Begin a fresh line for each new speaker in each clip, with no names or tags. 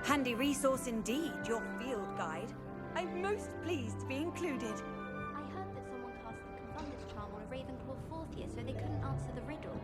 Handy resource indeed, your field guide. I'm most pleased to be included.
I heard that someone cast the Confundus charm on a Ravenclaw fourth year, so they couldn't answer the riddle.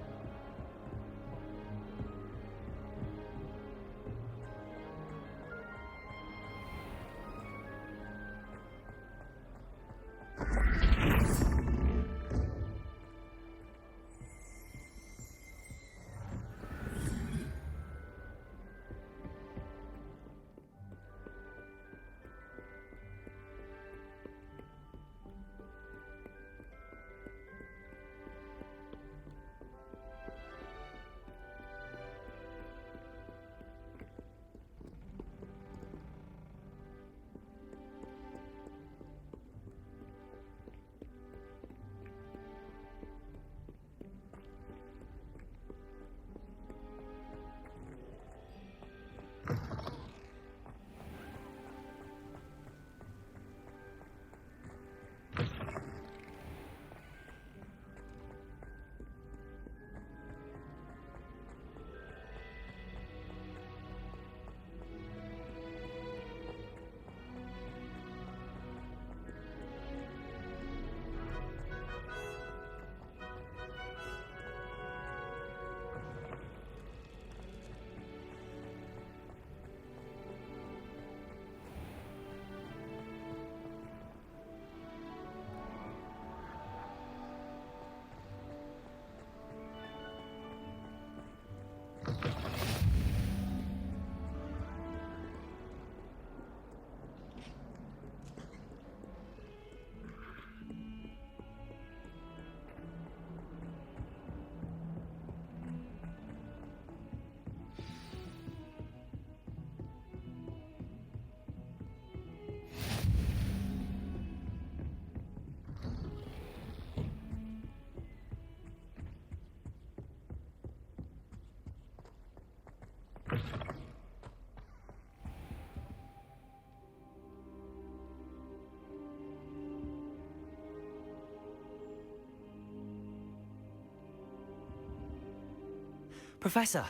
Professor,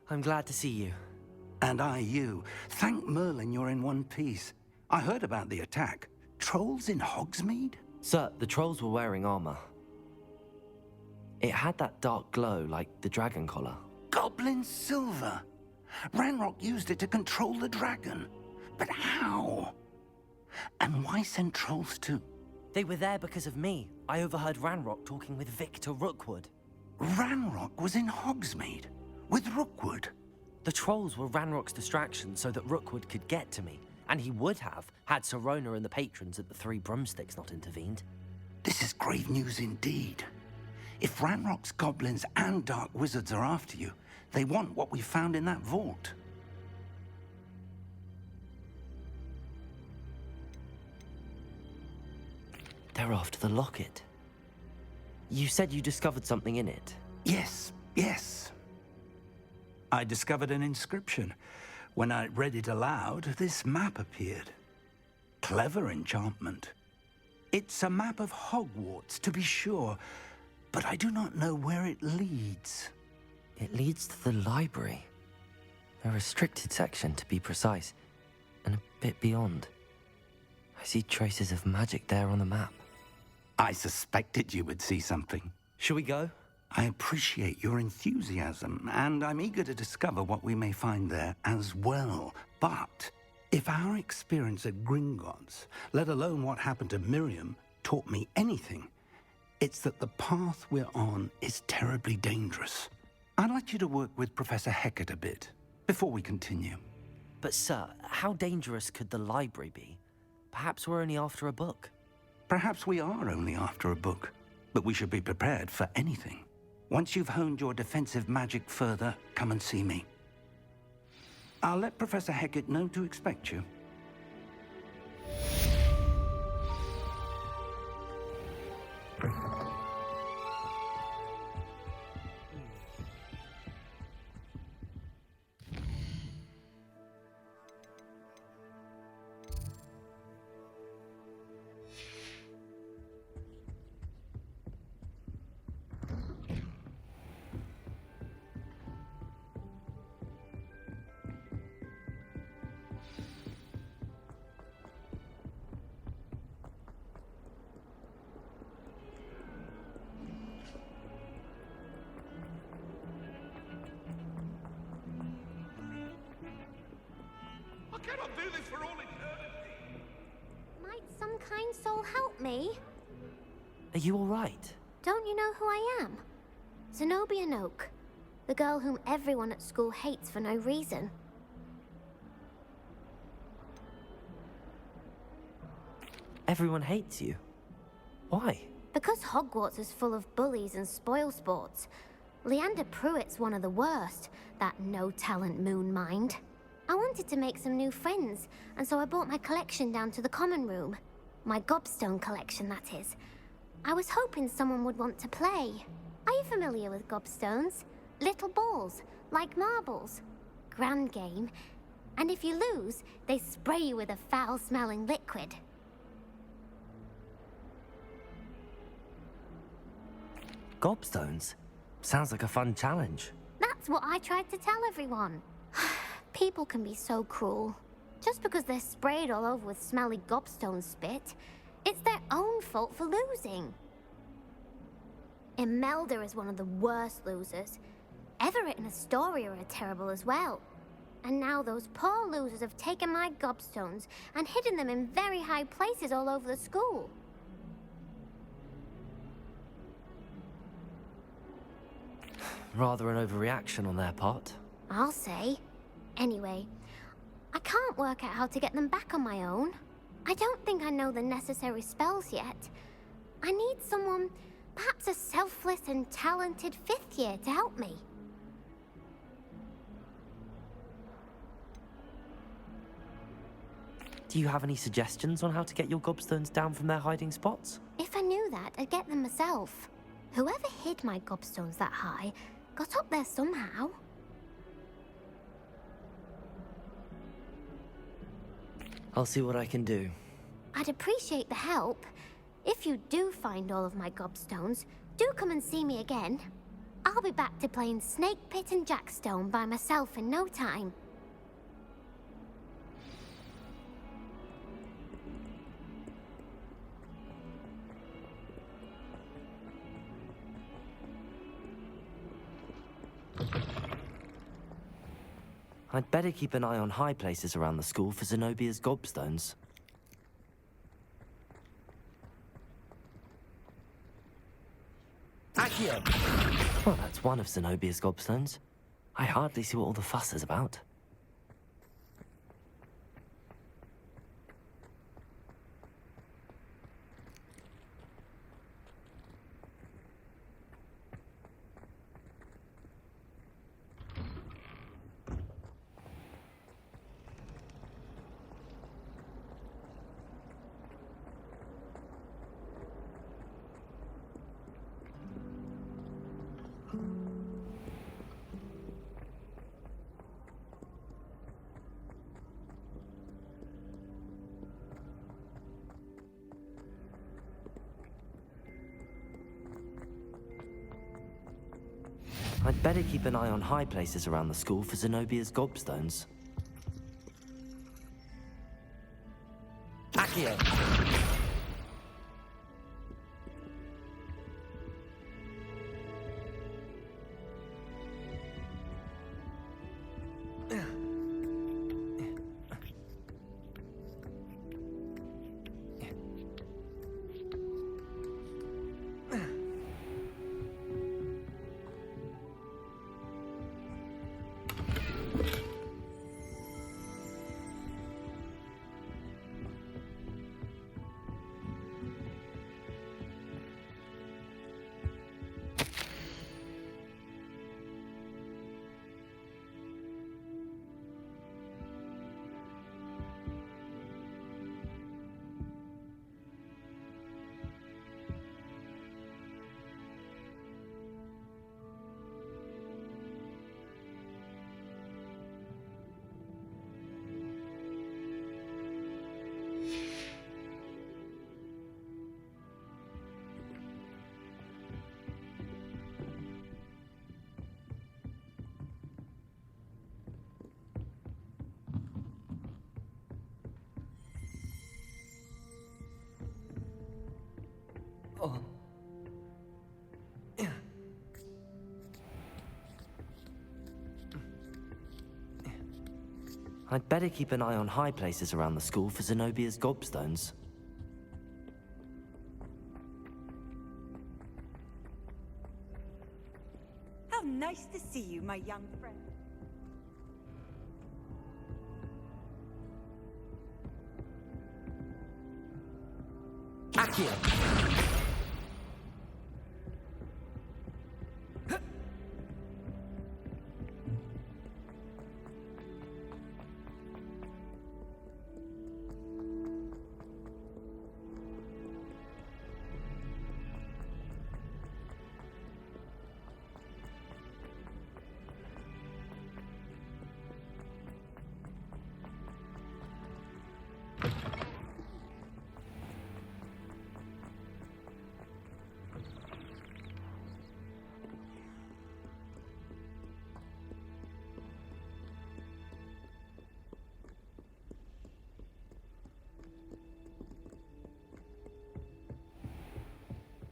I'm glad to see you.
And I you. Thank Merlin you're in one piece. I heard about the attack. Trolls in Hogsmeade?
Sir, the trolls were wearing armor. It had that dark glow like the dragon collar.
Goblin silver! Ranrock used it to control the dragon. But how? And why send trolls too?
They were there because of me. I overheard Ranrock talking with Victor Rookwood.
Ranrock was in Hogsmeade? With Rookwood?
The trolls were Ranrock's distraction so that Rookwood could get to me. And he would have, had Sirona and the patrons at the Three Broomsticks not intervened.
This is grave news indeed. If Ranrock's goblins and dark wizards are after you, they want what we found in that vault.
They're after the locket. You said you discovered something in it.
Yes. I discovered an inscription. When I read it aloud, this map appeared. Clever enchantment. It's a map of Hogwarts, to be sure, but I do not know where it leads.
It leads to the library. A restricted section, to be precise, and a bit beyond. I see traces of magic there on the map.
I suspected you would see something.
Shall we go?
I appreciate your enthusiasm, and I'm eager to discover what we may find there as well. But if our experience at Gringotts, let alone what happened to Miriam, taught me anything, it's that the path we're on is terribly dangerous. I'd like you to work with Professor Hecat a bit before we continue.
But sir, how dangerous could the library be? Perhaps we're only after a book.
Perhaps we are only after a book, but we should be prepared for anything. Once you've honed your defensive magic further, come and see me. I'll let Professor Hecat know to expect you.
cannot do this for all eternity.
Might some kind soul help me?
Are you alright?
Don't you know who I am? Zenobia Noak, the girl whom everyone at school hates for no reason.
Everyone hates you. Why?
Because Hogwarts is full of bullies and spoilsports. Leander Pruitt's one of the worst, that no-talent moon mind. I wanted to make some new friends, and so I brought my collection down to the common room. My gobstone collection, that is. I was hoping someone would want to play. Are you familiar with gobstones? Little balls, like marbles. Grand game. And if you lose, they spray you with a foul-smelling liquid.
Gobstones? Sounds like a fun challenge.
That's what I tried to tell everyone. People can be so cruel. Just because they're sprayed all over with smelly gobstone spit, it's their own fault for losing. Imelda is one of the worst losers. Everett and Astoria are terrible as well. And now those poor losers have taken my gobstones and hidden them in very high places all over the school.
Rather an overreaction on their part.
I'll say. Anyway, I can't work out how to get them back on my own. I don't think I know the necessary spells yet. I need someone, perhaps a selfless and talented fifth year to help me.
Do you have any suggestions on how to get your gobstones down from their hiding spots?
If I knew that, I'd get them myself. Whoever hid my gobstones that high got up there somehow.
I'll see what I can do.
I'd appreciate the help. If you do find all of my gobstones, do come and see me again. I'll be back to playing Snake Pit and Jackstone by myself in no time.
I'd better keep an eye on high places around the school for Zenobia's gobstones.
Accio!
Well, that's one of Zenobia's gobstones. I hardly see what all the fuss is about. I'd better keep an eye on high places around the school for Zenobia's gobstones.
Accio!
I'd better keep an eye on high places around the school for Zenobia's gobstones.
How nice to see you, my young friend.
Accio!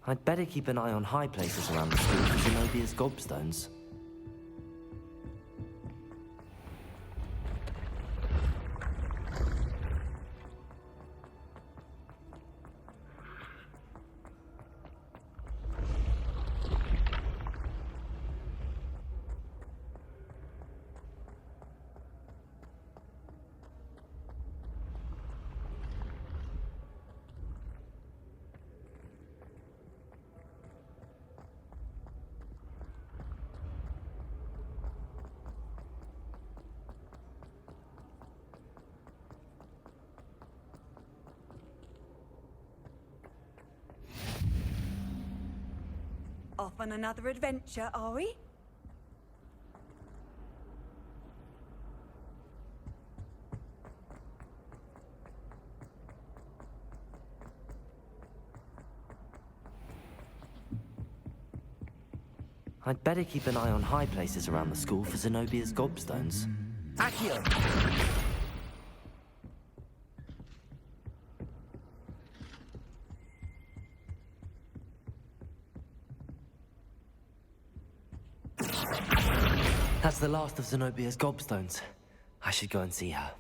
I'd better keep an eye on high places around the school for Zenobia's gobstones.
Off on another adventure, are we?
I'd better keep an eye on high places around the school for Zenobia's gobstones. Accio! That's the last of Zenobia's gobstones. I should go and see her.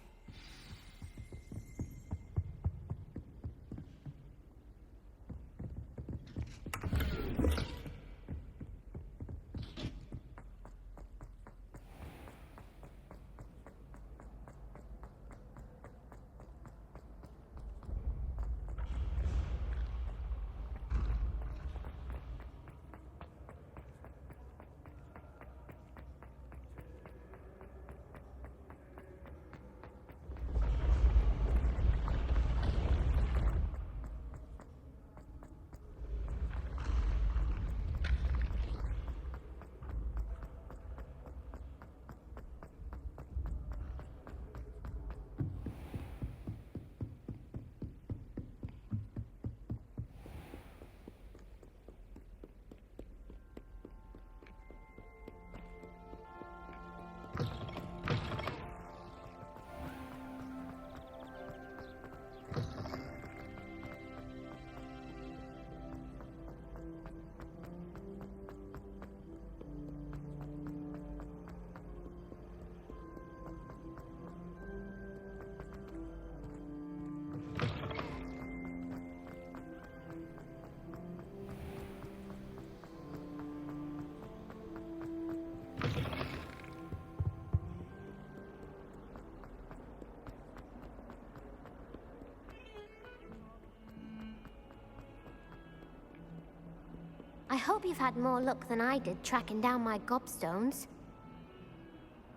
I hope you've had more luck than I did tracking down my gobstones.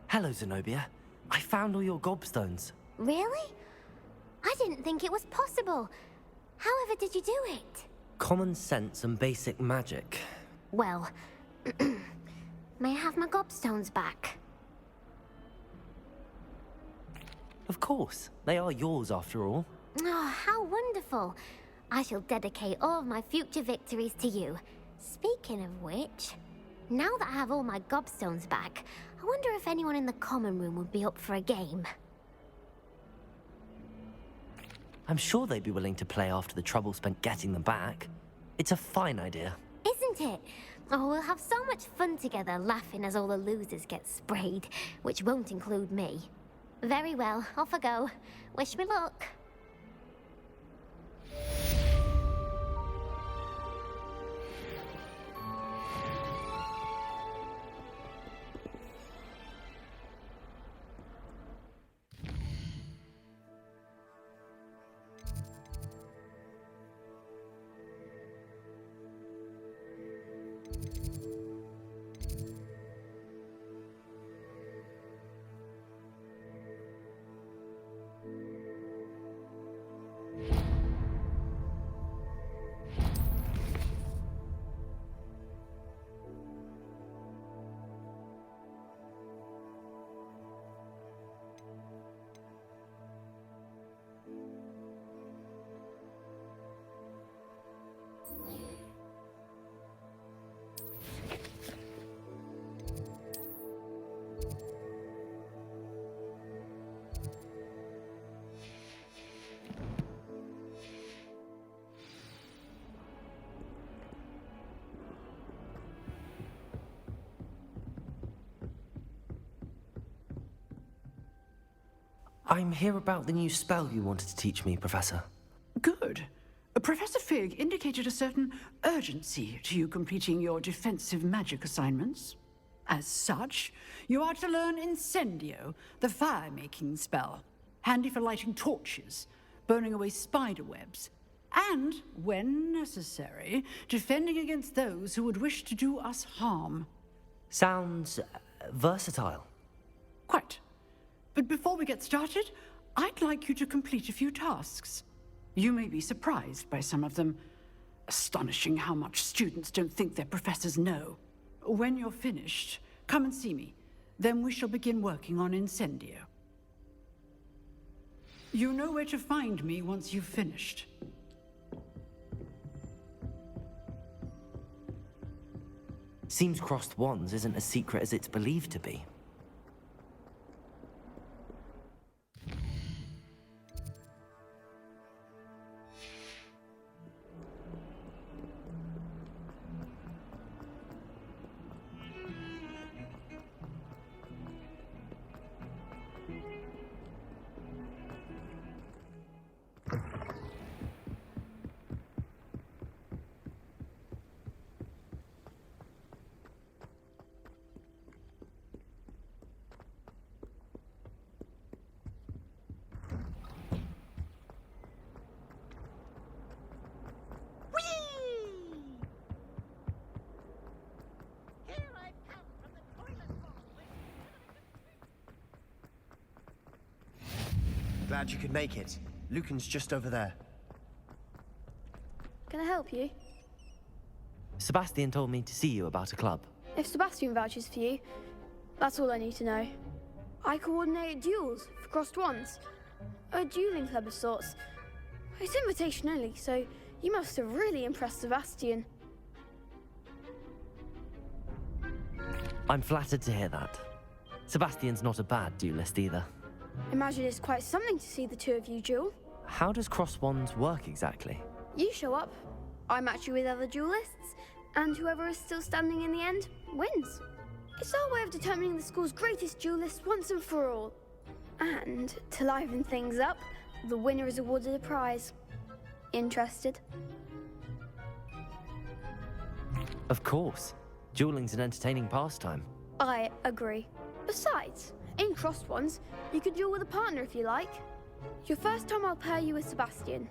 Hello, Zenobia. I found all your gobstones.
Really? I didn't think it was possible. However did you do it?
Common sense and basic magic.
Well, may I have my gobstones back?
Of course. They are yours after all.
Oh, how wonderful. I shall dedicate all of my future victories to you. Speaking of which, now that I have all my gobstones back, I wonder if anyone in the common room would be up for a game.
I'm sure they'd be willing to play after the trouble spent getting them back. It's a fine idea.
Isn't it? Oh, we'll have so much fun together laughing as all the losers get sprayed, which won't include me. Very well, off I go. Wish me luck.
I'm here about the new spell you wanted to teach me, Professor.
Good. Professor Fig indicated a certain urgency to you completing your defensive magic assignments. As such, you are to learn Incendio, the fire-making spell, handy for lighting torches, burning away spider webs, and, when necessary, defending against those who would wish to do us harm.
Sounds versatile.
Quite. But before we get started, I'd like you to complete a few tasks. You may be surprised by some of them. Astonishing how much students don't think their professors know. When you're finished, come and see me. Then we shall begin working on Incendio. You know where to find me once you've finished.
Seems crossed wands isn't as secret as it's believed to be.
Glad you could make it. Lucan's just over there.
Can I help you?
Sebastian told me to see you about a club.
If Sebastian vouches for you, that's all I need to know. I coordinate duels for crossed wands. A dueling club of sorts. It's invitation only, so you must have really impressed Sebastian.
I'm flattered to hear that. Sebastian's not a bad duelist either.
Imagine it's quite something to see the two of you duel.
How does cross wands work exactly?
You show up, I match you with other duelists, and whoever is still standing in the end wins. It's our way of determining the school's greatest duelist once and for all. And to liven things up, the winner is awarded a prize. Interested?
Of course. Dueling's an entertaining pastime.
I agree. Besides, in crossed ones, you can duel with a partner if you like. Your first time I'll pair you with Sebastian.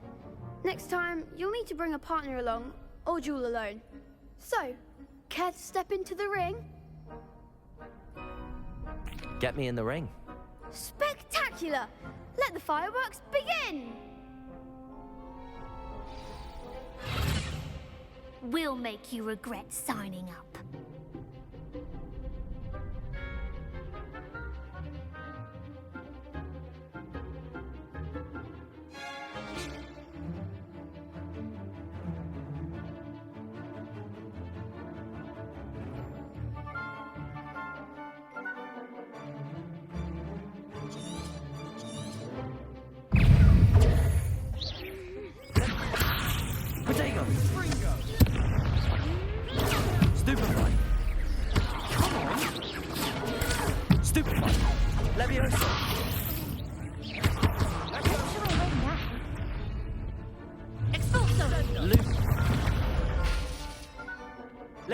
Next time, you'll need to bring a partner along, or duel alone. So, care to step into the ring?
Get me in the ring.
Spectacular! Let the fireworks begin!
We'll make you regret signing up.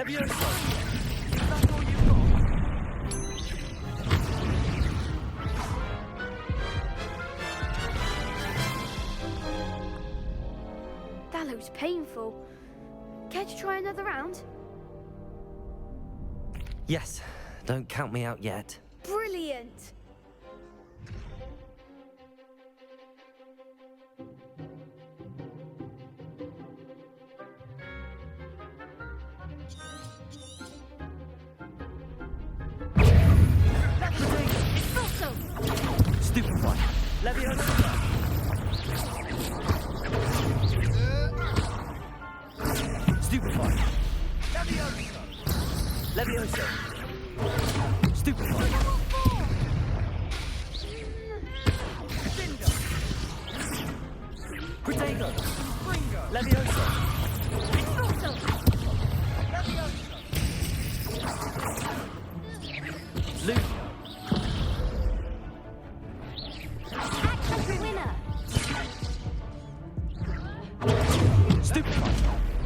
Levioso!
Is that all you've got?
That looks painful. Care to try another round?
Yes, don't count me out yet.
Brilliant!
Stupefy! Levioso! Stupefy! Levioso! Stupefy! Protego! Levioso! Luke! Stupefy!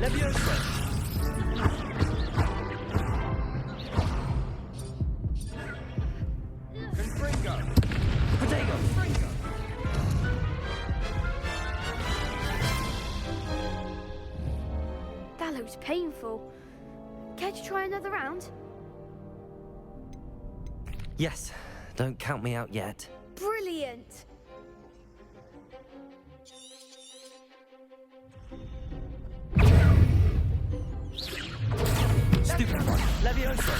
Levioso!
Confringo!
Protego!
That looks painful. Care to try another round?
Yes, don't count me out yet.
Brilliant!
Stupefy! Levioso!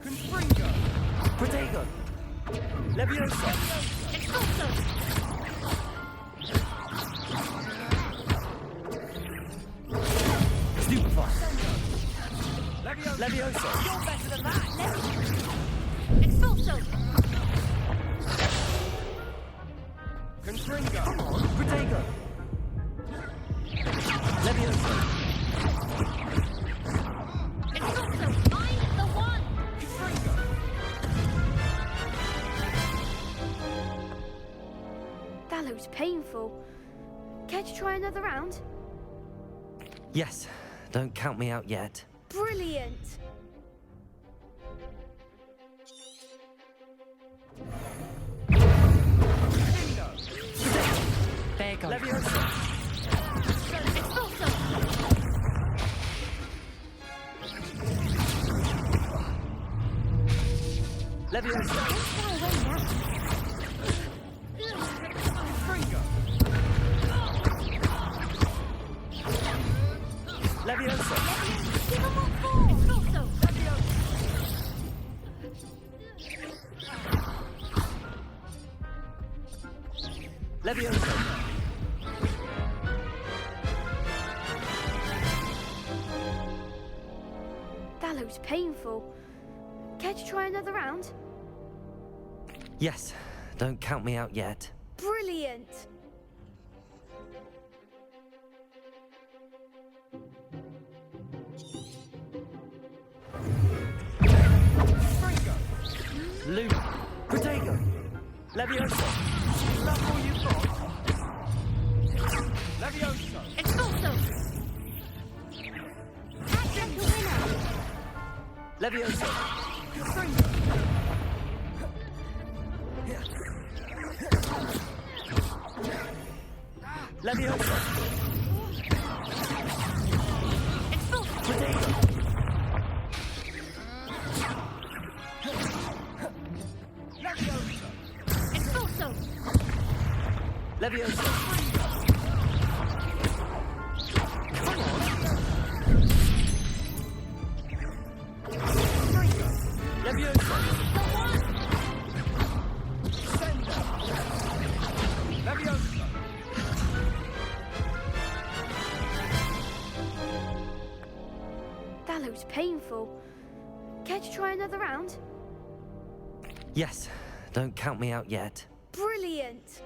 Confringo!
Protego! Levioso! Stupefy! Levioso!
You're better than that.
Confringo!
Protego! Levioso!
Confringo!
That looks painful. Care to try another round?
Yes, don't count me out yet.
Brilliant!
Levioso! Levioso!
Confringo!
Levioso! Levioso!
That looks painful. Care to try another round?
Yes, don't count me out yet.
Brilliant!
Confringo!
Luke! Protego! Levioso!
Is that all you've got? Levioso!
Levioso!
Confringo!
Levioso! Protego!
Levioso!
Levioso! Levioso!
Levioso!
That looks painful. Care to try another round?
Yes, don't count me out yet.
Brilliant!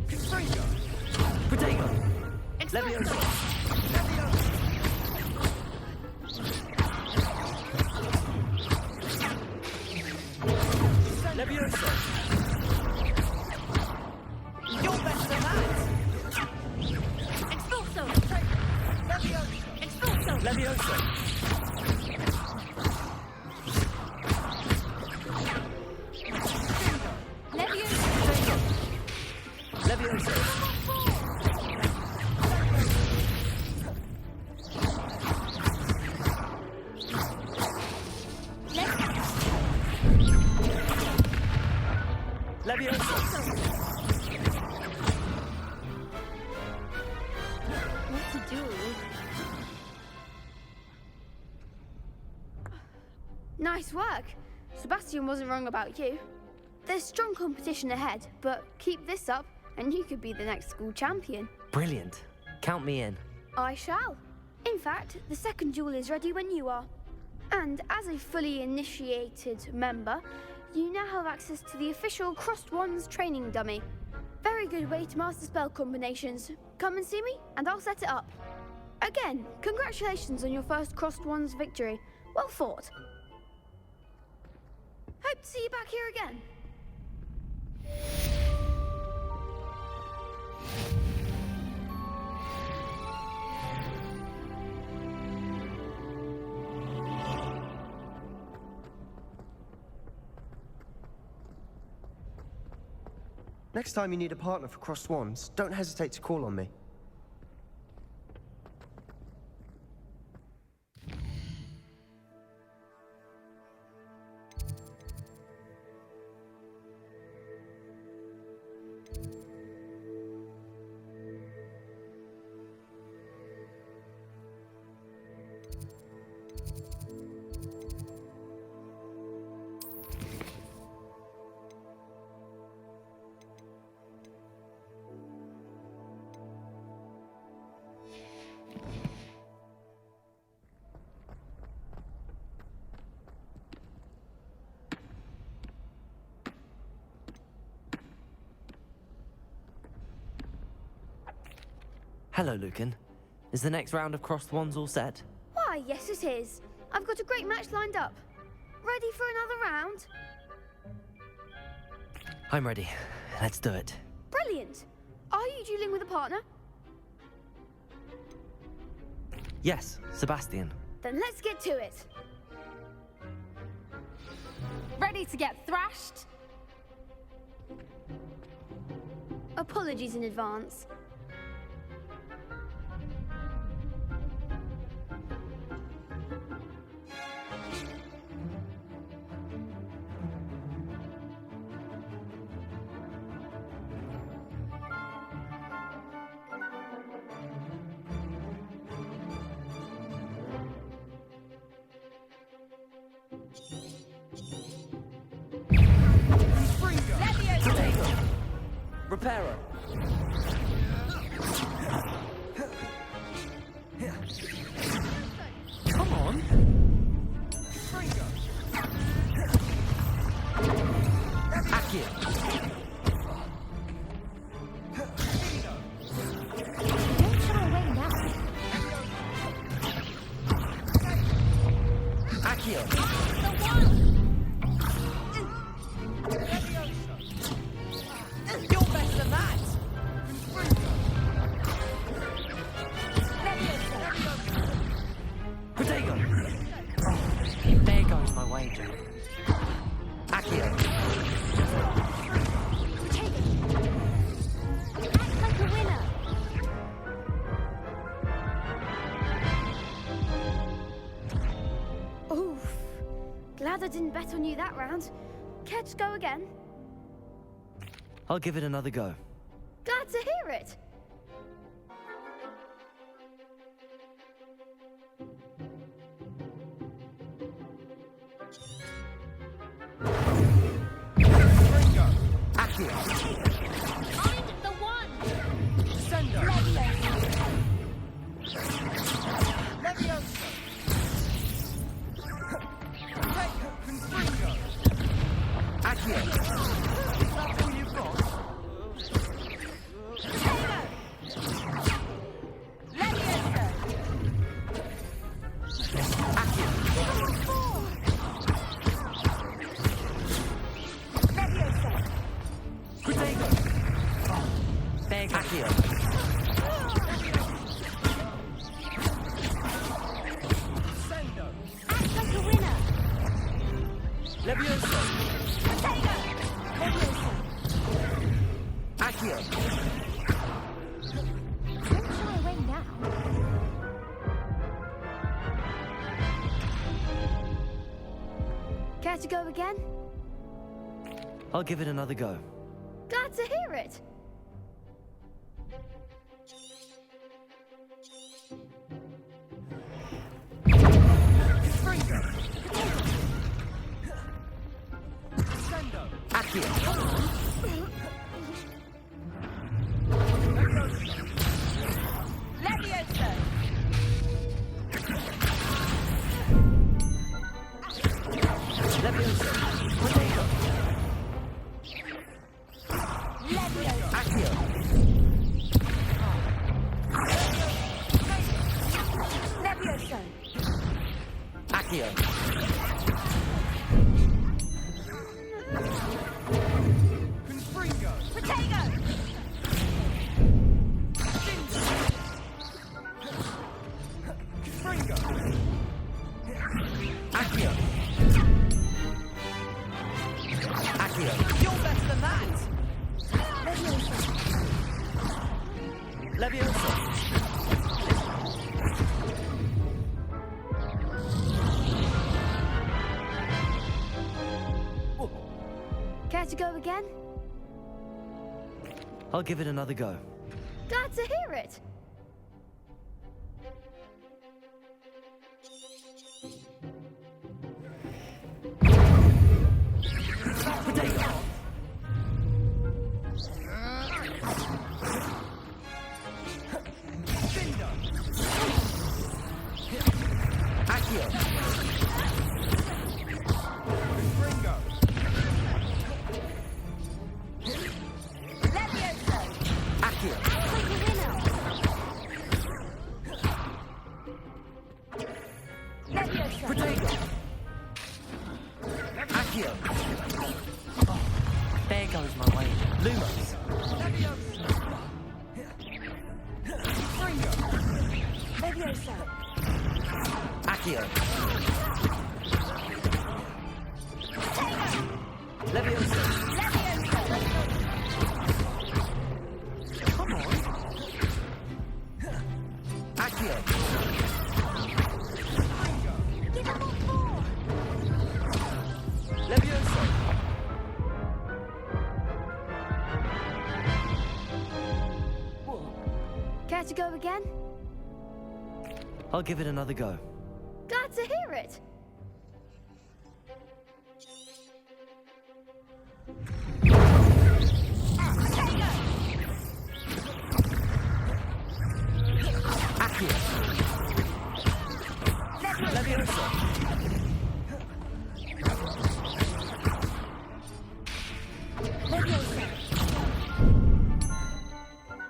Confringo!
Protego! Levioso!
Levioso! Leviosa!
What to do? Nice work. Sebastian wasn't wrong about you. There's strong competition ahead, but keep this up and you could be the next school champion.
Brilliant. Count me in.
I shall. In fact, the second duel is ready when you are. And as a fully initiated member, you now have access to the official Crossed Wands training dummy. Very good way to master spell combinations. Come and see me, and I'll set it up. Again, congratulations on your first Crossed Wands victory. Well fought. Hope to see you back here again.
Next time you need a partner for Crossed Wands, don't hesitate to call on me.
Hello, Lucan. Is the next round of Crossed Wands all set?
Why, yes it is. I've got a great match lined up. Ready for another round?
I'm ready. Let's do it.
Brilliant. Are you dueling with a partner?
Yes, Sebastian.
Then let's get to it.
Ready to get thrashed?
Apologies in advance.
Reparo.
Come on!
Akio.
Don't shy away now.
Akio.
You're better than that!
Protego. There goes my wager. Akio.
Act like a winner.
Oof. Glad I didn't bet on you that round. Care to go again?
I'll give it another go.
Glad to hear it.
Akio.
Find the one!
Sendo!
Leviosa!
Leviosa! Confringo!
Akio.
Is that all you've got?
Leviosa!
Akio.
Leviosa!
Protego.
to go again?
I'll give it another go.
Glad to hear it.
Fringo. Sendo.
Accio.
Levioso!
Levioso. Protego.
Levioso!
Accio.
Levioso!
Accio.
Confringo.
Protego!
Confringo.
Accio. Accio.
You're better than that.
Levioso.
Care to go again?
I'll give it another go.
Glad to hear it.
Cinder.
Accio.
Confringo.
Levioso!
Accio.
Levioso!
Protego. Accio. Oh, there goes my way. Lumos.
Levioso. Confringo.
Levioso!
Accio. Levioso.
Come on.
Accio.
Give him a 4!
Levioso.
Care to go again?
I'll give it another go.
Glad to hear it.
Accio. Levioso.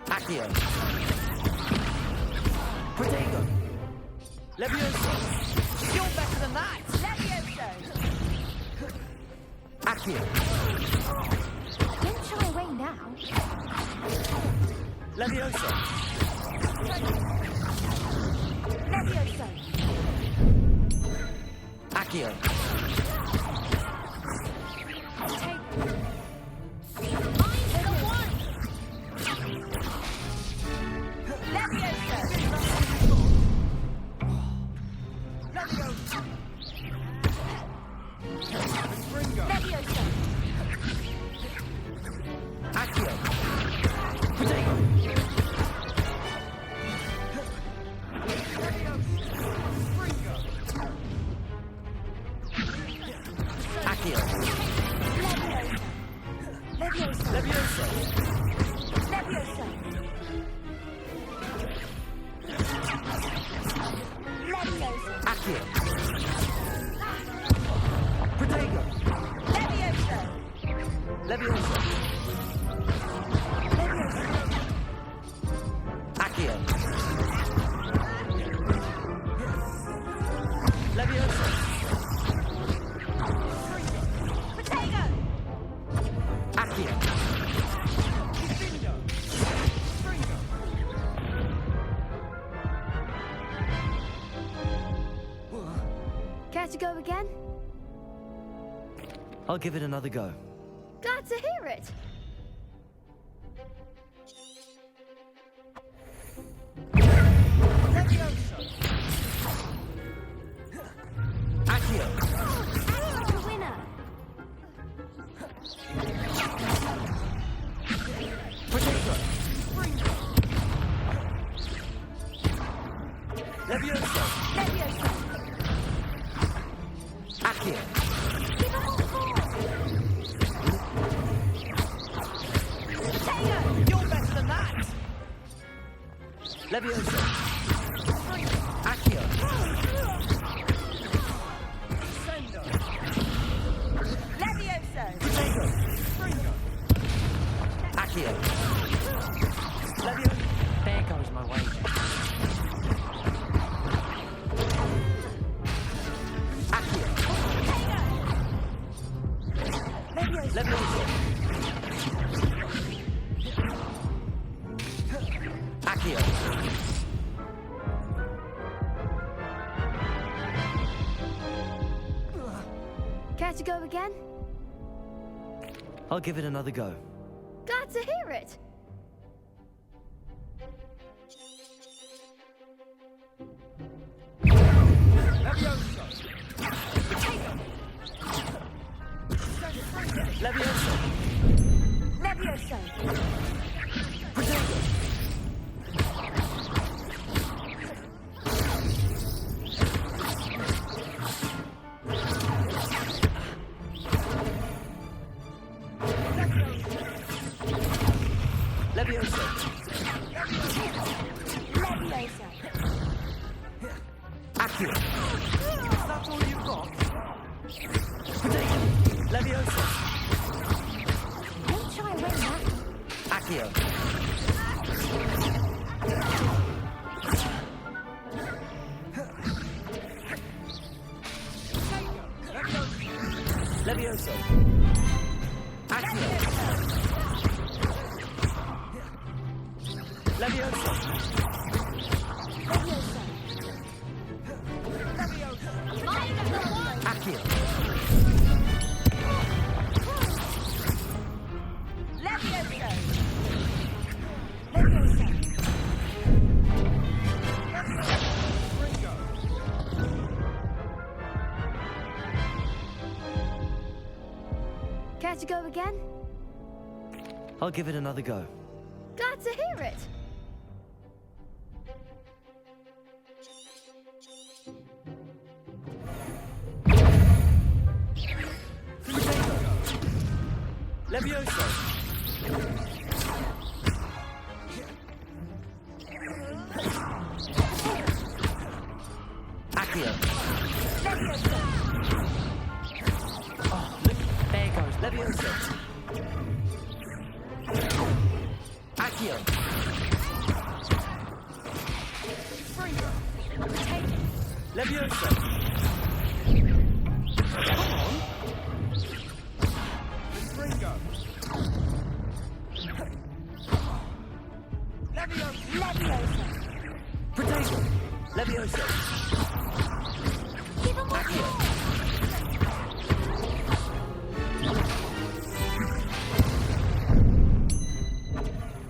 Accio. Protego. Levioso.
You're better than that.
Levioso!
Accio.
Don't shy away now.
Levioso.
Levioso!
Accio.
Confringo.
Accio. Protego. Accio. Levioso. Accio. Protego. Levioso. Accio. Levioso. Accio.
Care to go again?
I'll give it another go.
Glad to hear it.
Accio.
The winner!
Levioso!
Levioso!
Accio!
Give him all four! Potato!
You're better than that!
Levioso! Accio!
Sendo!
Levioso!
Potato!
Fringo!
Accio! Levioso!
There goes my wager.
Accio!
Levioso!
Levioso! Accio!
Care to go again?
I'll give it another go.
Glad to hear it.
Levioso!
Levioso!
Levioso!
Potato! Levioso!
Levioso!
Accio!
That's all you've got?
Potato! Levioso!
Don't shy away now.
Accio! Levioso! Accio! Levioso! Accio!
Levioso! Levioso!
Fringo!
Care to go again?
I'll give it another go.
Glad to hear it.
Levioso! Accio!
Oh, look, there goes my
Levioso! Accio!
Fringo!
Levioso!
Fringo! Levioso!
Levioso!
Potato! Levioso!
Give him all
Accio!
four!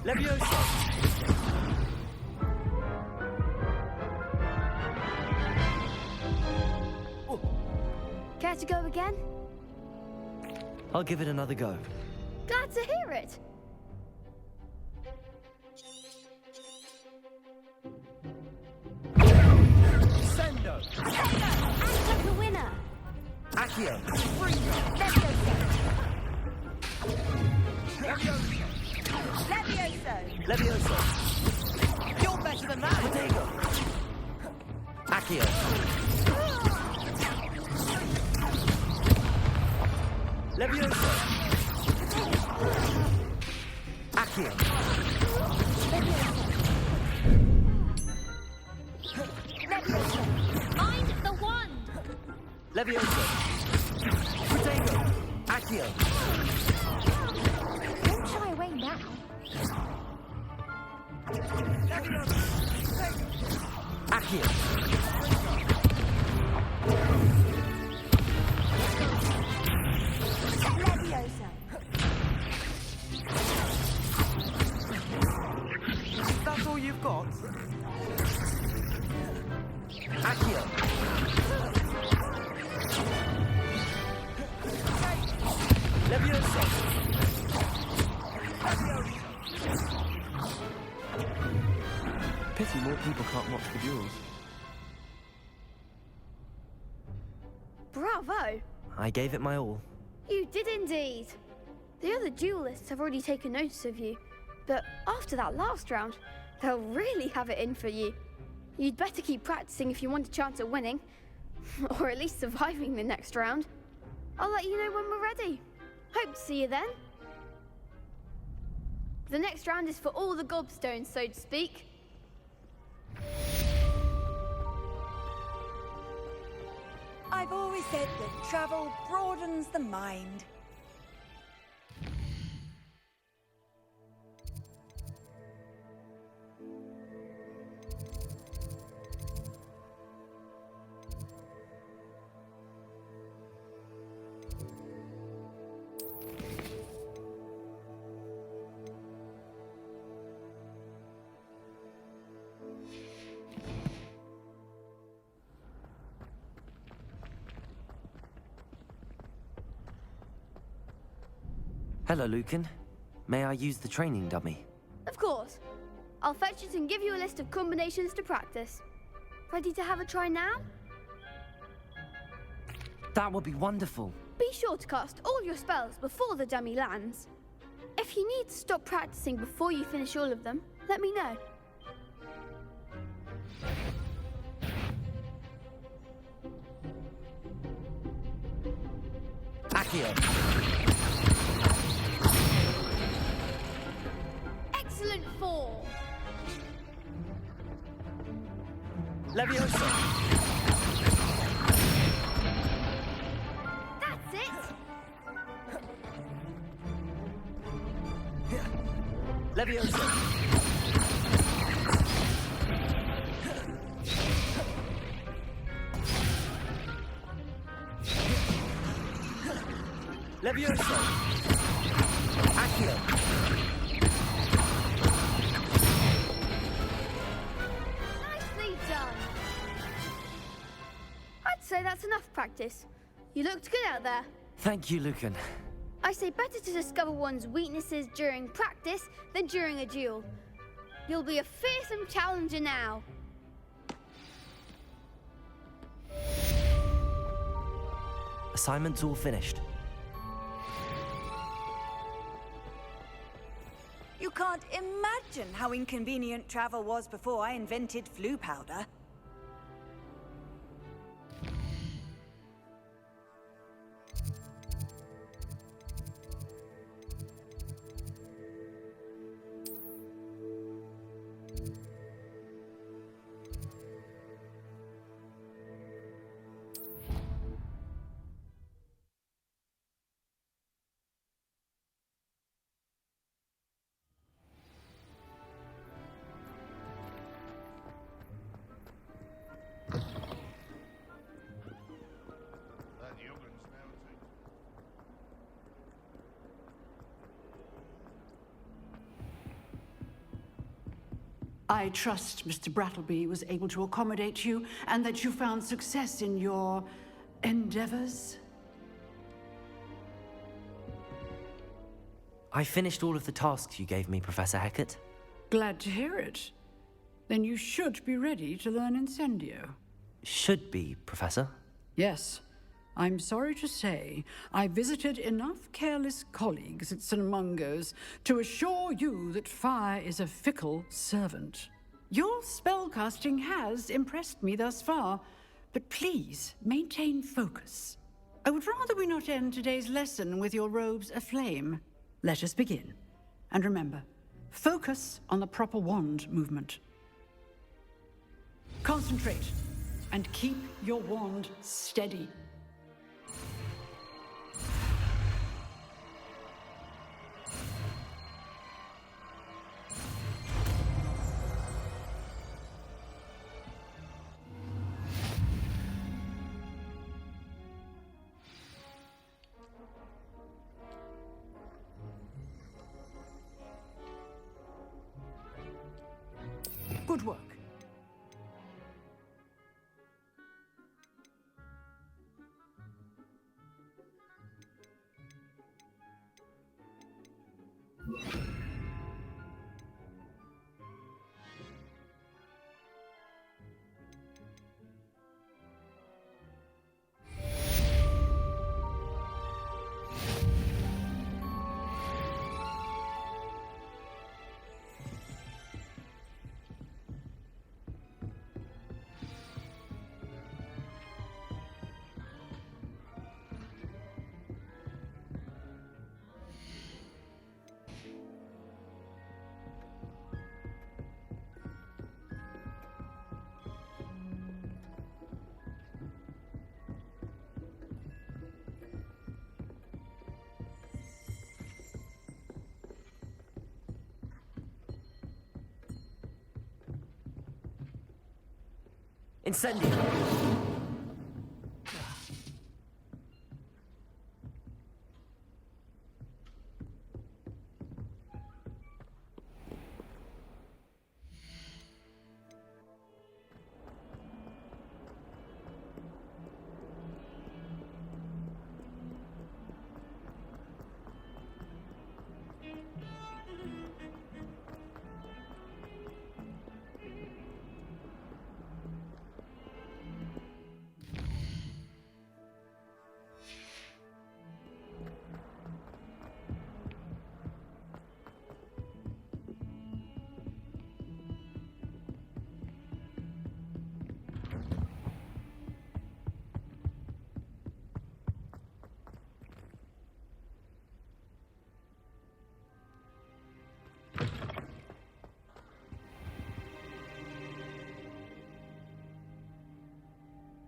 Levioso!
Care to go again?
I'll give it another go.
Glad to hear it.
Sendo!
Act like a winner!
Accio!
Levioso!
Levioso!
Levioso!
Levioso!
You're better than that!
Potato! Accio! Levioso! Accio!
Mind the wand!
Levioso! Potato! Accio!
Don't shy away now.
Accio!
Levioso!
That's all you've got?
Accio! Levioso!
Pity more people can't watch the duels.
I gave it my all.
You did indeed. The other duelists have already taken notice of you, but after that last round, they'll really have it in for you. You'd better keep practicing if you want a chance at winning, or at least surviving the next round. I'll let you know when we're ready. Hope to see you then. The next round is for all the gobstones, so to speak.
I've always said that travel broadens the mind.
Hello, Lucan. May I use the training dummy?
Of course. I'll fetch it and give you a list of combinations to practice. Ready to have a try now?
That would be wonderful.
Be sure to cast all your spells before the dummy lands. If you need to stop practicing before you finish all of them, let me know.
Accio!
Excellent fall!
Leviosa!
That's it!
Leviosa! Leviosa! Accio!
Nicely done! I'd say that's enough practice. You looked good out there.
Thank you, Lucan.
I say better to discover one's weaknesses during practice than during a duel. You'll be a fearsome challenger now.
Assignment's all finished.
You can't imagine how inconvenient travel was before I invented flu powder.
I trust Mr. Brattleby was able to accommodate you and that you found success in your endeavors.
I finished all of the tasks you gave me, Professor Hecat.
Glad to hear it. Then you should be ready to learn Incendio.
Should be, Professor.
Yes. I'm sorry to say, I visited enough careless colleagues at St. Mungo's to assure you that fire is a fickle servant. Your spellcasting has impressed me thus far, but please maintain focus. I would rather we not end today's lesson with your robes aflame. Let us begin. And remember, focus on the proper wand movement. Concentrate, and keep your wand steady. Good work.
Incendio!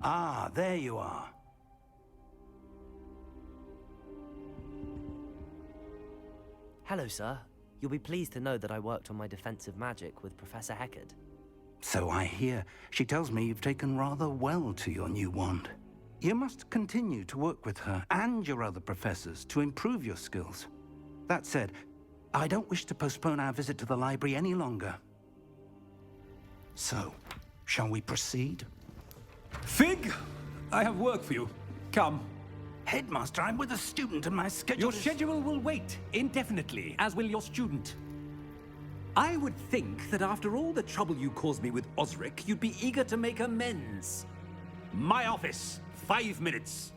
Ah, there you are.
Hello, sir. You'll be pleased to know that I worked on my defensive magic with Professor Heckard.
So I hear. She tells me you've taken rather well to your new wand. You must continue to work with her and your other professors to improve your skills. That said, I don't wish to postpone our visit to the library any longer. So, shall we proceed?
Fig, I have work for you. Come.
Headmaster, I'm with a student and my schedule
Your
is...
schedule will wait indefinitely, as will your student. I would think that after all the trouble you caused me with Osric, you'd be eager to make amends. My office, 5 minutes.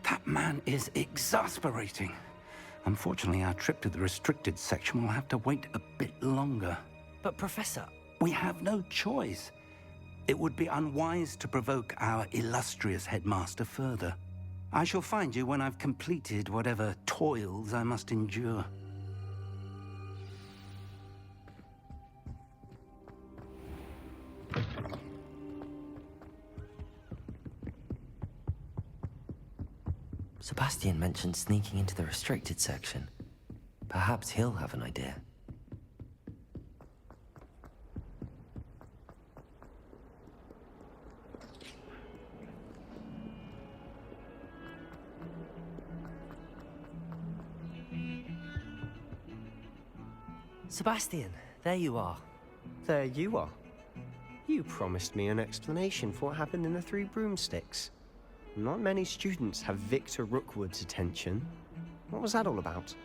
That man is exasperating. Unfortunately, our trip to the restricted section will have to wait a bit longer.
But, Professor...
We have no choice. It would be unwise to provoke our illustrious headmaster further. I shall find you when I've completed whatever toils I must endure.
Sebastian mentioned sneaking into the restricted section. Perhaps he'll have an idea.
Sebastian, there you are.
There you are. You promised me an explanation for what happened in the Three Broomsticks. Not many students have Victor Rookwood's attention. What was that all about?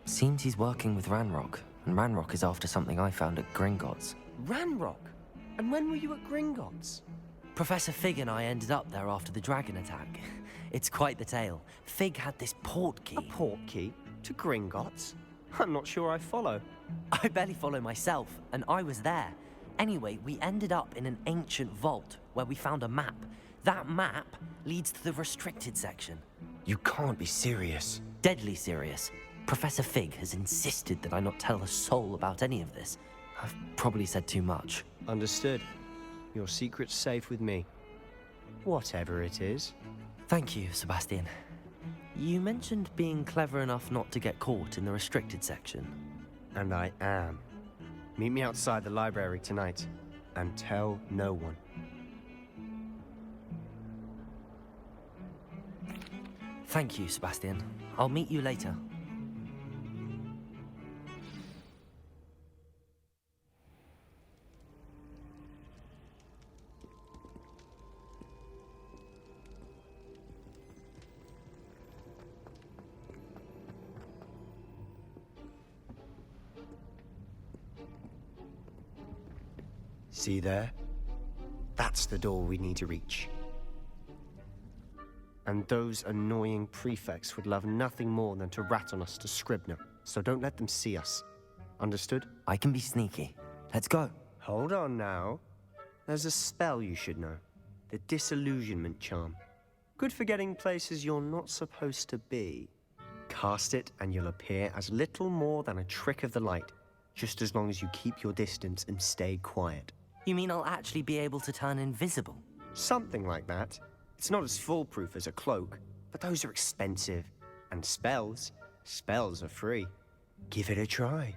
Seems he's working with Ranrock, and Ranrock is after something I found at Gringotts.
Ranrock? And when were you at Gringotts?
Professor Fig and I ended up there after the dragon attack. It's quite the tale. Fig had this port key.
A port key? To Gringotts? I'm not sure I follow.
I barely follow myself, and I was there. Anyway, we ended up in an ancient vault where we found a map. That map leads to the restricted section.
You can't be serious.
Deadly serious. Professor Fig has insisted that I not tell a soul about any of this. I've probably said too much.
Understood. Your secret's safe with me. Whatever it is.
Thank you, Sebastian. You mentioned being clever enough not to get caught in the restricted section.
And I am. Meet me outside the library tonight, and tell no one.
Thank you, Sebastian. I'll meet you later.
See there? That's the door we need to reach. And those annoying prefects would love nothing more than to rat on us to Scribner, so don't let them see us. Understood?
I can be sneaky. Let's go.
Hold on now. There's a spell you should know. The Disillusionment Charm. Good for getting places you're not supposed to be. Cast it and you'll appear as little more than a trick of the light, just as long as you keep your distance and stay quiet.
You mean I'll actually be able to turn invisible?
Something like that. It's not as foolproof as a cloak, but those are expensive. And spells are free. Give it a try.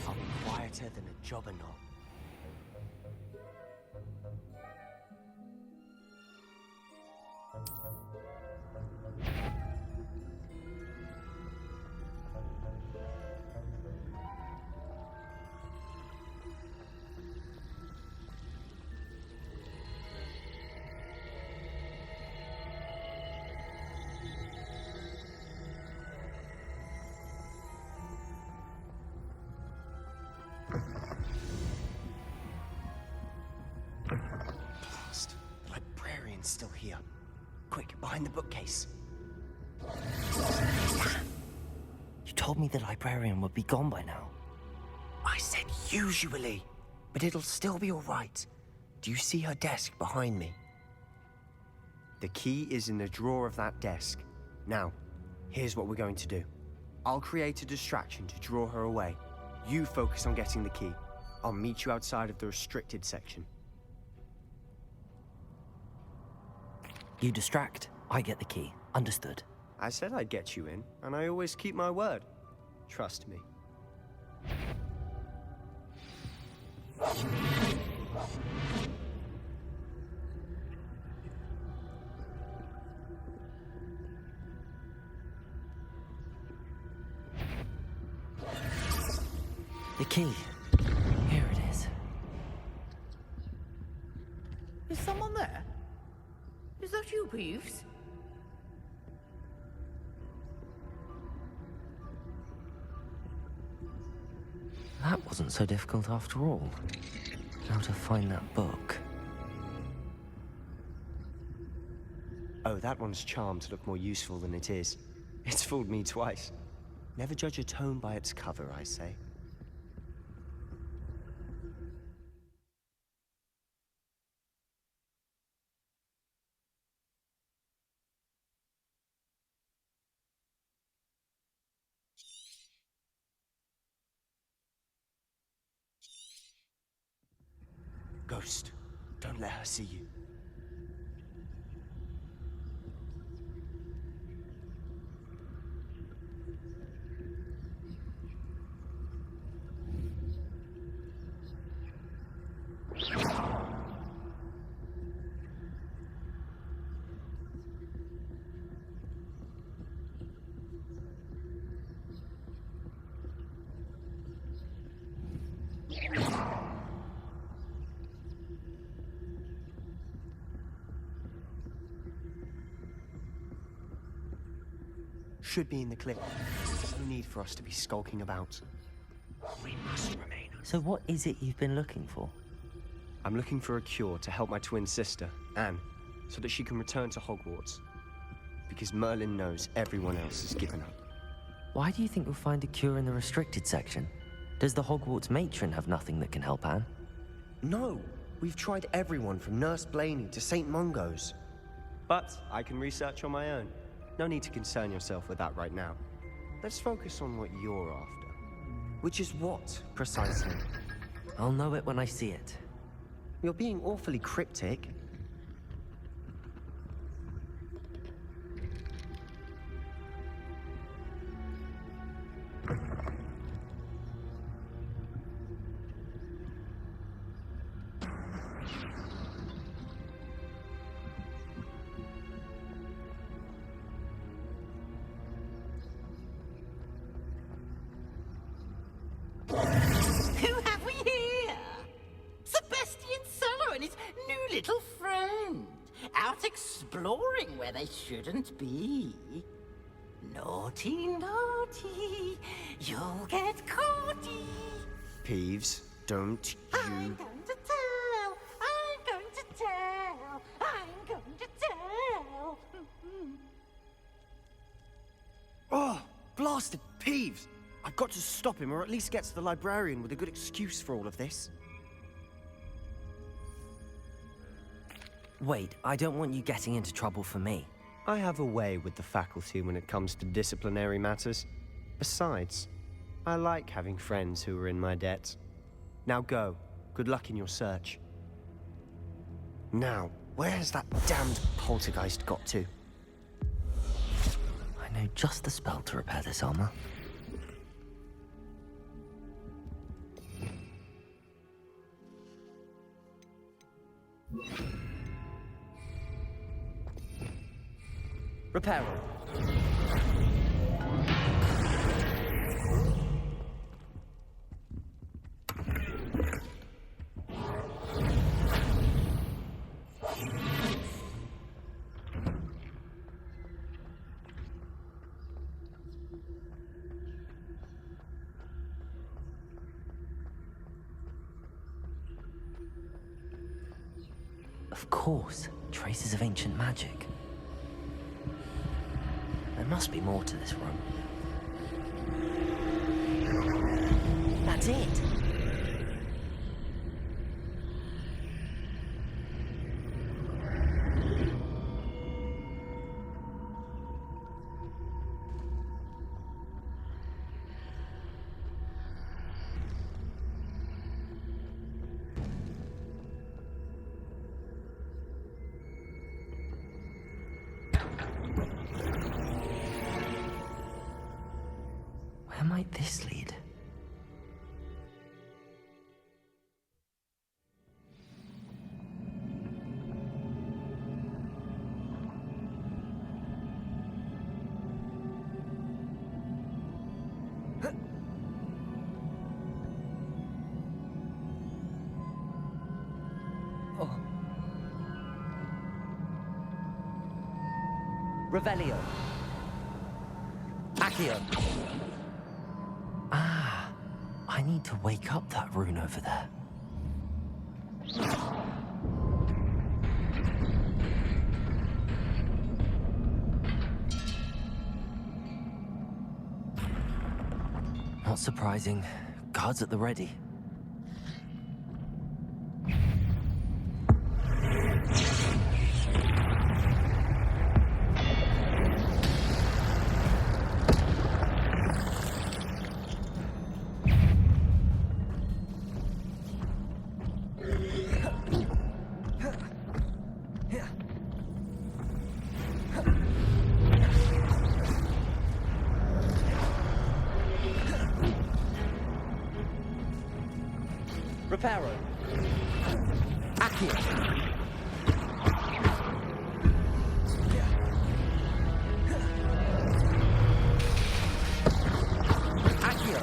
I'm quieter than a jobberknoll. Blast. The librarian's still here. Quick, behind the bookcase.
You told me the librarian would be gone by now.
I said usually, but it'll still be all right. Do you see her desk behind me? The key is in the drawer of that desk. Now, here's what we're going to do. I'll create a distraction to draw her away. You focus on getting the key. I'll meet you outside of the restricted section.
You distract, I get the key. Understood.
I said I'd get you in, and I always keep my word. Trust me.
The key. Here it is.
Is someone there? Is that you, Peeves?
That wasn't so difficult after all. How to find that book.
Oh, that one's charmed to look more useful than it is. It's fooled me twice. Never judge a tome by its cover, I say. Ghost, don't let her see you. Should be in the clip. No need for us to be skulking about. We must remain.
So what is it you've been looking for?
I'm looking for a cure to help my twin sister, Anne, so that she can return to Hogwarts. Because Merlin knows everyone else has given up.
Why do you think we'll find a cure in the restricted section? Does the Hogwarts matron have nothing that can help Anne?
No, We've tried everyone from Nurse Blaney to St. Mungo's. But I can research on my own. No need to concern yourself with that right now. Let's focus on what you're after. Which is what, precisely?
I'll know it when I see it.
You're being awfully cryptic.
Who have we here? Sebastian Cello and his new little friend. Out exploring where they shouldn't be. Naughty, naughty. You'll get caughty.
Peeves, don't you...
I'm going to tell. I'm going to tell. I'm going to tell.
Oh, blasted Peeves! I've got to stop him, or at least get to the librarian with a good excuse for all of this.
Wait, I don't want you getting into trouble for me.
I have a way with the faculty when it comes to disciplinary matters. Besides, I like having friends who are in my debt. Now go. Good luck in your search. Now, where's that damned poltergeist got to?
I know just the spell to repair this armor.
Reparo.
Of course, traces of ancient magic. There must be more to this room.
That's it.
Where might this lead?
Oh. Revelio. Accio.
Ah, I need to wake up that rune over there. Not surprising. Guards at the ready.
Reparo. Accio. Accio.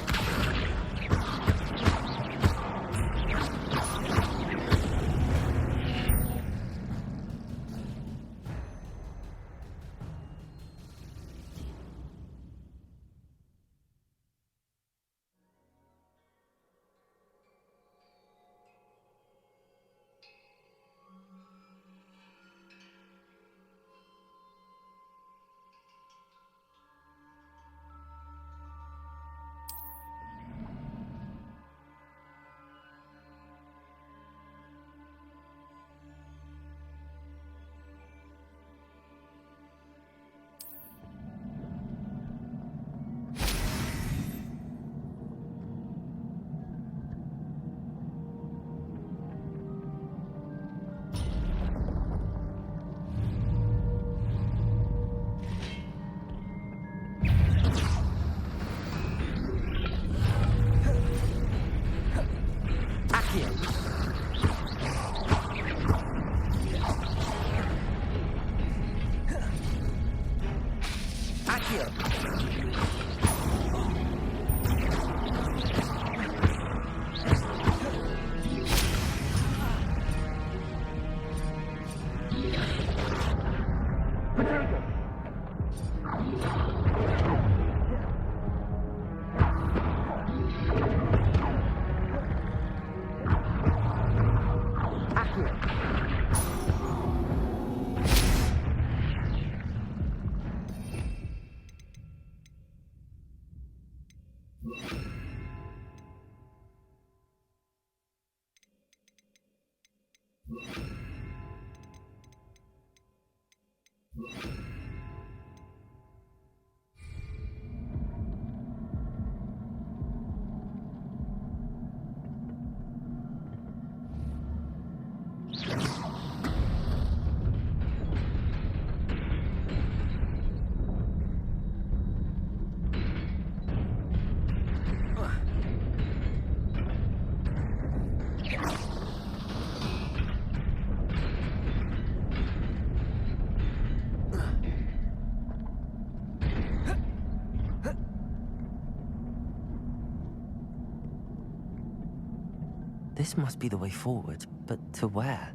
This must be the way forward, but to where?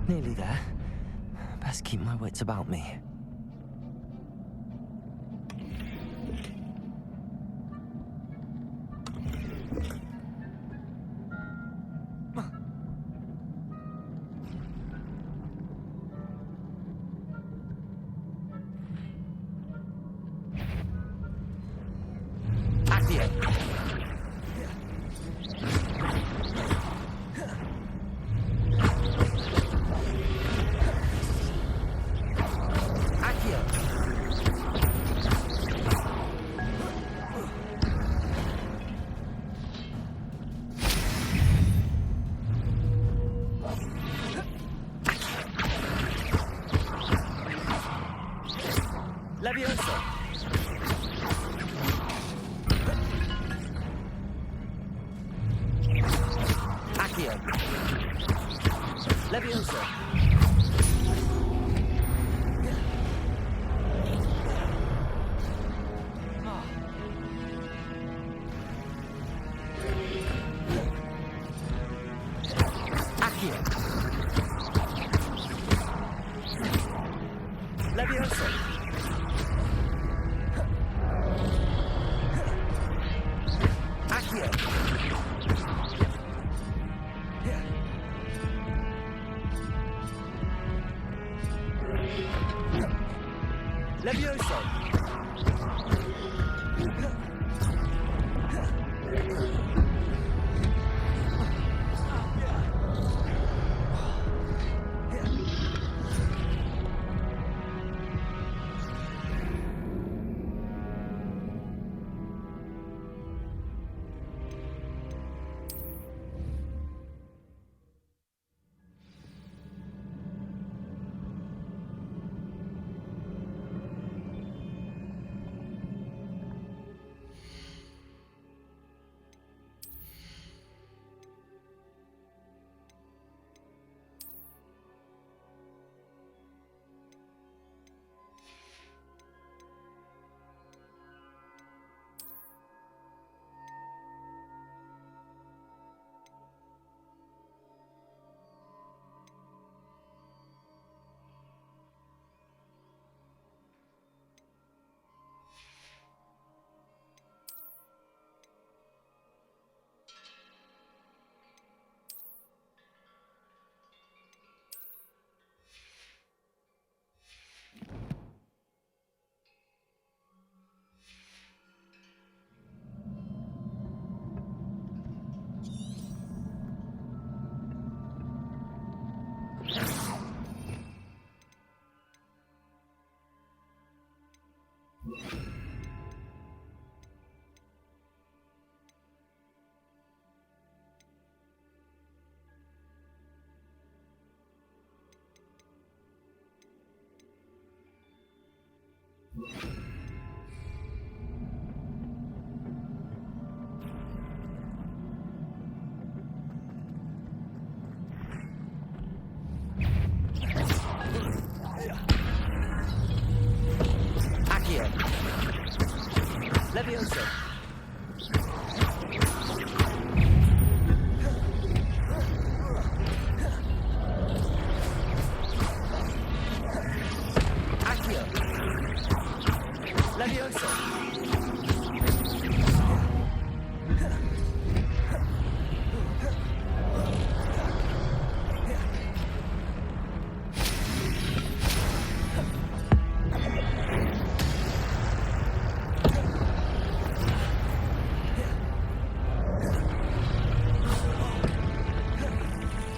Nearly there. Best keep my wits about me.
Levioso! Accio! Levioso! Accio! Levioso! Accio! Levioso!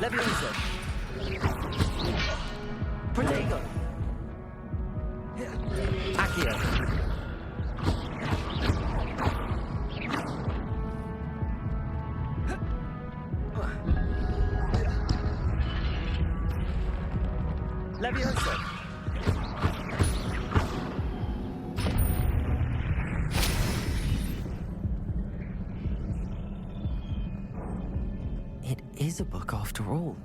Leviosa! Protego! Accio! Leviosa!
It is a book after all.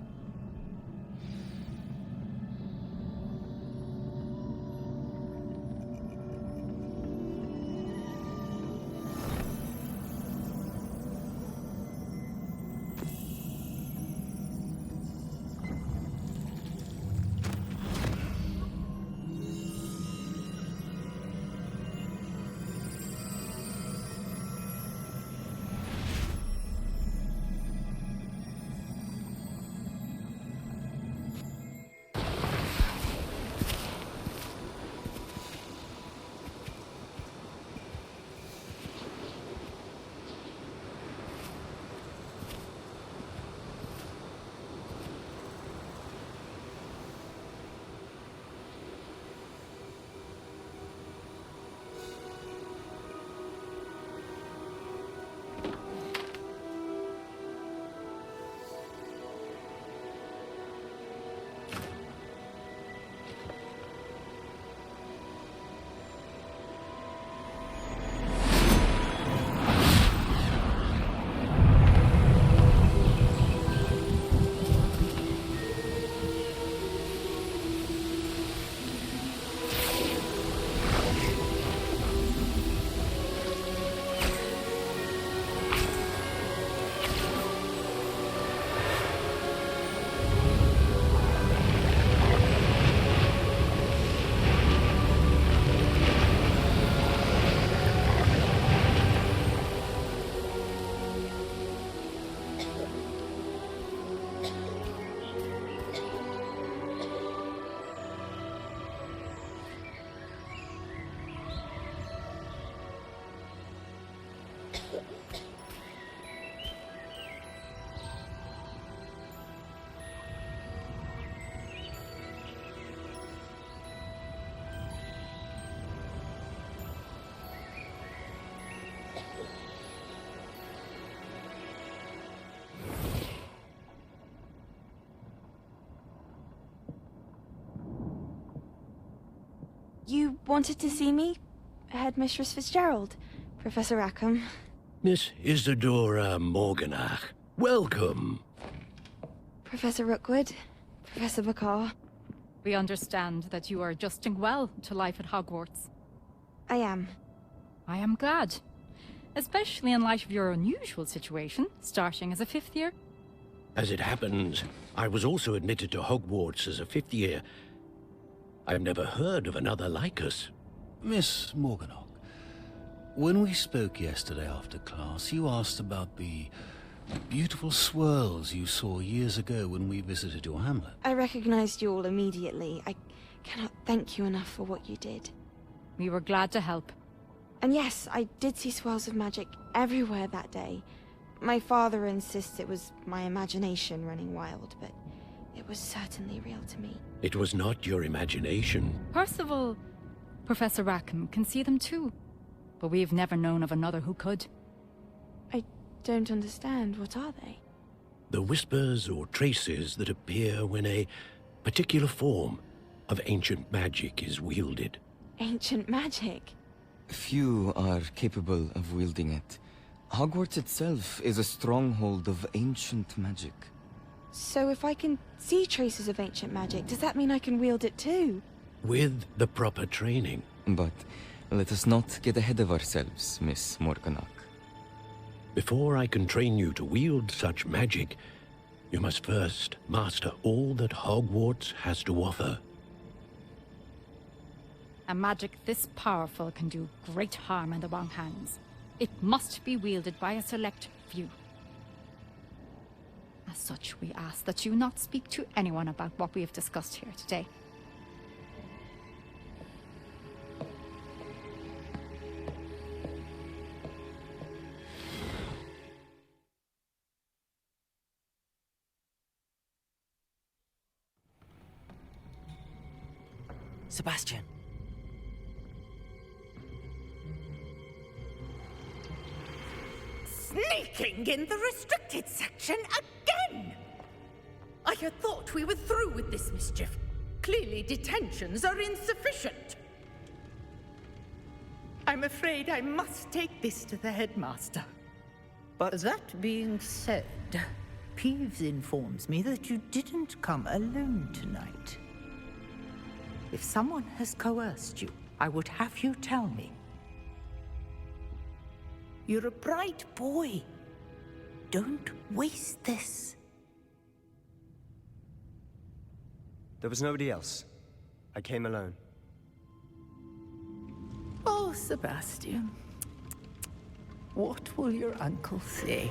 You wanted to see me? Headmistress Fitzgerald, Professor Rackham.
Miss Isadora Morganach, welcome.
Professor Rookwood, Professor Bakar.
We understand that you are adjusting well to life at Hogwarts.
I am.
I am glad. Especially in light of your unusual situation, starting as a 5th year.
As it happens, I was also admitted to Hogwarts as a 5th year. I've never heard of another like us.
Miss Morganach, when we spoke yesterday after class, you asked about the beautiful swirls you saw years ago when we visited your hamlet.
I recognized you all immediately. I cannot thank you enough for what you did.
We were glad to help.
And yes, I did see swirls of magic everywhere that day. My father insists it was my imagination running wild, but it was certainly real to me.
It was not your imagination.
Percival, Professor Rackham can see them too. But we've never known of another who could.
I don't understand. What are they?
The whispers or traces that appear when a particular form of ancient magic is wielded.
Ancient magic?
Few are capable of wielding it. Hogwarts itself is a stronghold of ancient magic.
So if I can see traces of ancient magic, does that mean I can wield it too?
With the proper training.
But let us not get ahead of ourselves, Miss Morganach.
Before I can train you to wield such magic, you must first master all that Hogwarts has to offer.
A magic this powerful can do great harm in the wrong hands. It must be wielded by a select few. As such, we ask that you not speak to anyone about what we have discussed here today.
Sebastian.
Sneaking in the restricted section again! I had thought we were through with this mischief. Clearly detentions are insufficient. I'm afraid I must take this to the headmaster.
But
that being said, Peeves informs me that you didn't come alone tonight. If someone has coerced you, I would have you tell me. You're a bright boy. Don't waste this.
there was nobody else. I came alone.
Oh, Sebastian. What will your uncle say?